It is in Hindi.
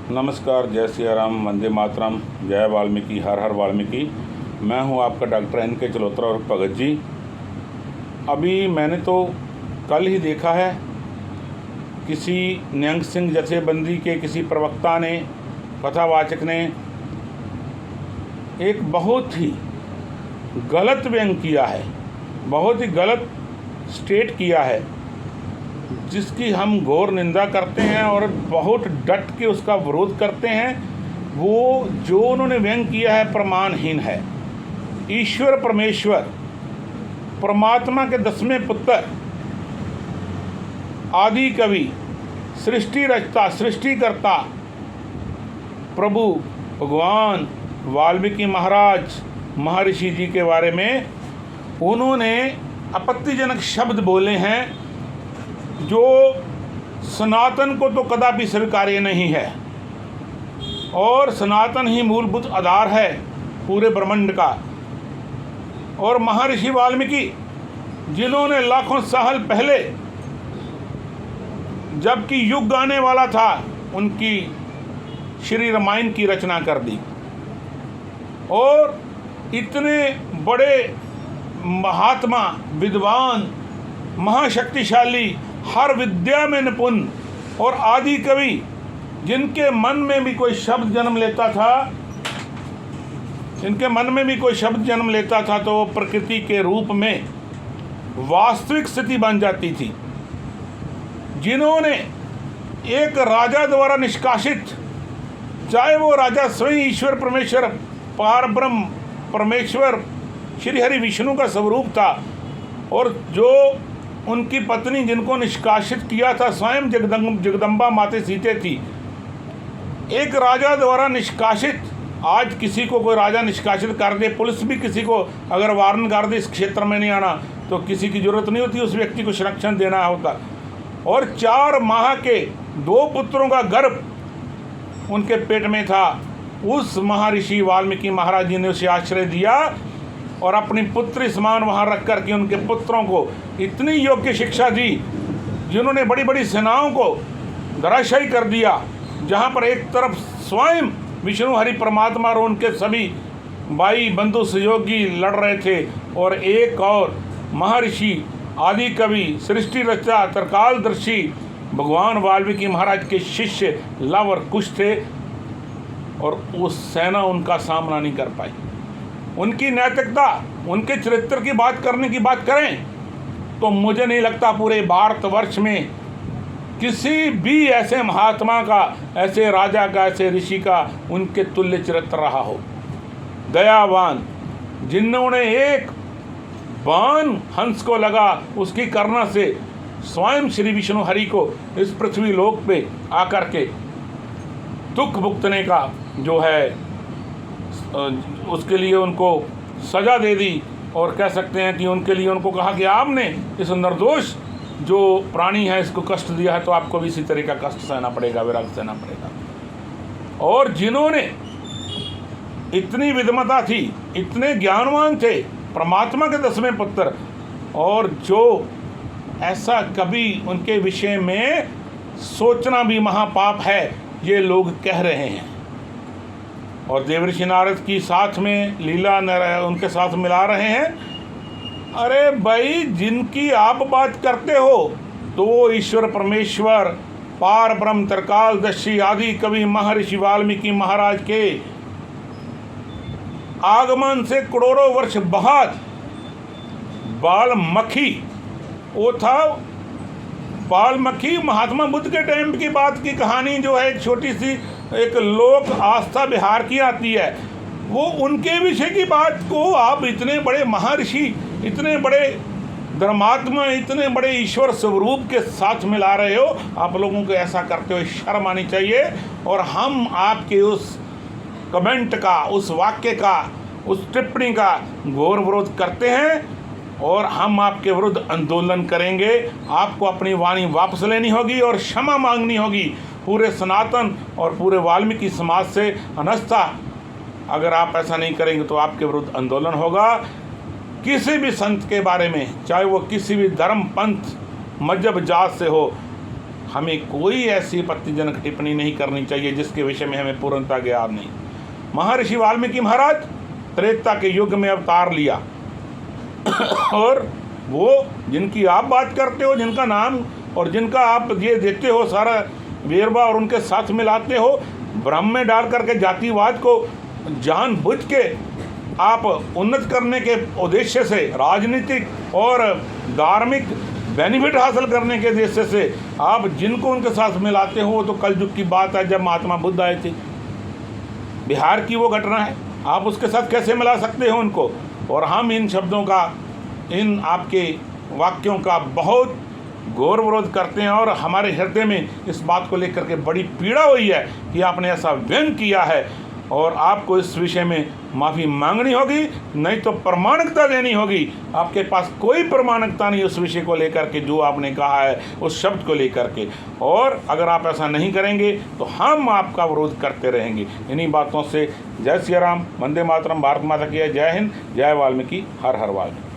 नमस्कार, जय सिया राम, वंदे मातरम, जय वाल्मीकि, हर हर वाल्मीकि। मैं हूं आपका डॉक्टर NK चलोत्रा और भगत जी। अभी मैंने तो कल ही देखा है, किसी निहंग सिंह जथेबंदी के किसी प्रवक्ता ने, कथावाचक ने एक बहुत ही गलत व्यंग किया है, बहुत ही गलत स्टेट किया है, जिसकी हम घोर निंदा करते हैं और बहुत डट के उसका विरोध करते हैं। वो जो उन्होंने व्यंग किया है प्रमाणहीन है। ईश्वर परमेश्वर, परमात्मा के 10वें पुत्र, आदि कवि, सृष्टि रचता, सृष्टिकर्ता प्रभु भगवान वाल्मीकि महाराज महर्षि जी के बारे में उन्होंने आपत्तिजनक शब्द बोले हैं, जो सनातन को तो कदापि स्वीकार्य नहीं है। और सनातन ही मूलभूत आधार है पूरे ब्रह्मांड का। और महर्षि वाल्मीकि, जिन्होंने लाखों साल पहले, जबकि युग आने वाला था, उनकी श्री रामायण की रचना कर दी। और इतने बड़े महात्मा, विद्वान, महाशक्तिशाली, हर विद्या में निपुण और आदि कवि, जिनके मन में भी कोई शब्द जन्म लेता था, तो वो प्रकृति के रूप में वास्तविक स्थिति बन जाती थी। जिन्होंने एक राजा द्वारा निष्कासित, चाहे वो राजा स्वयं ईश्वर परमेश्वर, पारब्रह्म परमेश्वर श्री हरि विष्णु का स्वरूप था, और जो उनकी पत्नी जिनको निष्कासित किया था स्वयं जगदम्बा माते सीते थी। एक राजा द्वारा निष्कासित, आज किसी को कोई राजा निष्कासित कर दे, पुलिस भी किसी को अगर वार्न कर दे इस क्षेत्र में नहीं आना, तो किसी की जरूरत नहीं होती, उस व्यक्ति को संरक्षण देना होता। और 4 माह के 2 पुत्रों का गर्भ उनके पेट में था। उस महर्षि वाल्मीकि महाराज जी ने उसे आश्रय दिया और अपनी पुत्री समान वहाँ रख कर के उनके पुत्रों को इतनी योग्य शिक्षा दी, जिन्होंने बड़ी बड़ी सेनाओं को धराशायी कर दिया। जहाँ पर एक तरफ स्वयं विष्णु हरि परमात्मा और उनके सभी भाई बंधु सहयोगी लड़ रहे थे, और एक और महर्षि, आदि कवि, सृष्टि रचना, त्रिकालदर्शी भगवान वाल्मीकि महाराज के शिष्य लव और कुश थे, और उस सेना उनका सामना नहीं कर पाई। उनकी नैतिकता, उनके चरित्र की बात करने की बात करें तो मुझे नहीं लगता पूरे भारतवर्ष में किसी भी ऐसे महात्मा का, ऐसे राजा का, ऐसे ऋषि का उनके तुल्य चरित्र रहा हो। दयावान, जिन्होंने एक बाण हंस को लगा, उसकी करना से स्वयं श्री विष्णु हरि को इस पृथ्वी लोक पे आकर के दुख भुगतने का जो है, उसके लिए उनको सजा दे दी। और कह सकते हैं कि उनके लिए उनको कहा कि आपने इस निर्दोष जो प्राणी है इसको कष्ट दिया है, तो आपको भी इसी तरह का कष्ट सहना पड़ेगा, विराग सहना पड़ेगा। और जिन्होंने इतनी विद्वता थी, इतने ज्ञानवान थे, परमात्मा के 10वें पुत्र, और जो ऐसा कभी उनके विषय में सोचना भी महापाप है, ये लोग कह रहे हैं। और देवर्षि नारद की साथ में लीला उनके साथ मिला रहे हैं। अरे भाई, जिनकी आप बात करते हो तो वो ईश्वर परमेश्वर, पार ब्रह्म, त्रिकालदर्शी, आदि कवि महर्षि वाल्मीकि महाराज के आगमन से करोड़ों वर्ष बाद वाल्मीकि, वो था वाल्मीकि महात्मा बुद्ध के टाइम की बात की कहानी जो है, एक छोटी सी एक लोक आस्था बिहार की आती है, वो उनके विषय की बात को आप इतने बड़े महर्षि, इतने बड़े धर्मात्मा, इतने बड़े ईश्वर स्वरूप के साथ मिला रहे हो। आप लोगों को ऐसा करते हुए शर्म आनी चाहिए। और हम आपके उस कमेंट का, उस वाक्य का, उस टिप्पणी का घोर विरोध करते हैं, और हम आपके विरुद्ध आंदोलन करेंगे। आपको अपनी वाणी वापस लेनी होगी और क्षमा मांगनी होगी पूरे सनातन और पूरे वाल्मीकि समाज से। अन्यथा अगर आप ऐसा नहीं करेंगे तो आपके विरुद्ध आंदोलन होगा। किसी भी संत के बारे में, चाहे वो किसी भी धर्म, पंथ, मजहब, जात से हो, हमें कोई ऐसी आपत्तिजनक टिप्पणी नहीं करनी चाहिए जिसके विषय में हमें पूर्णता ज्ञान नहीं। महर्षि वाल्मीकि महाराज त्रेता के युग में अवतार लिया और वो जिनकी आप बात करते हो, जिनका नाम और जिनका आप ये देते हो सारा वेरवा और उनके साथ मिलाते हो, ब्रह्म में डाल करके जातिवाद को जानबूझ के आप उन्नत करने के उद्देश्य से, राजनीतिक और धार्मिक बेनिफिट हासिल करने के उद्देश्य से आप जिनको उनके साथ मिलाते हो, तो कलयुग की बात है जब महात्मा बुद्ध आए थे, बिहार की वो घटना है, आप उसके साथ कैसे मिला सकते हो उनको। और हम इन शब्दों का, इन आपके वाक्यों का बहुत घोर विरोध करते हैं और हमारे हृदय में इस बात को लेकर के बड़ी पीड़ा हुई है कि आपने ऐसा व्यंग किया है और आपको इस विषय में माफ़ी मांगनी होगी, नहीं तो प्रमाणिकता देनी होगी। आपके पास कोई प्रमाणिकता नहीं उस विषय को लेकर के जो आपने कहा है, उस शब्द को लेकर के, और अगर आप ऐसा नहीं करेंगे तो हम आपका विरोध करते रहेंगे। इन्हीं बातों से जय श्री राम, वंदे मातरम, भारत माता की जय हिंद, जय वाल्मीकि, हर हर वाल्मीकि।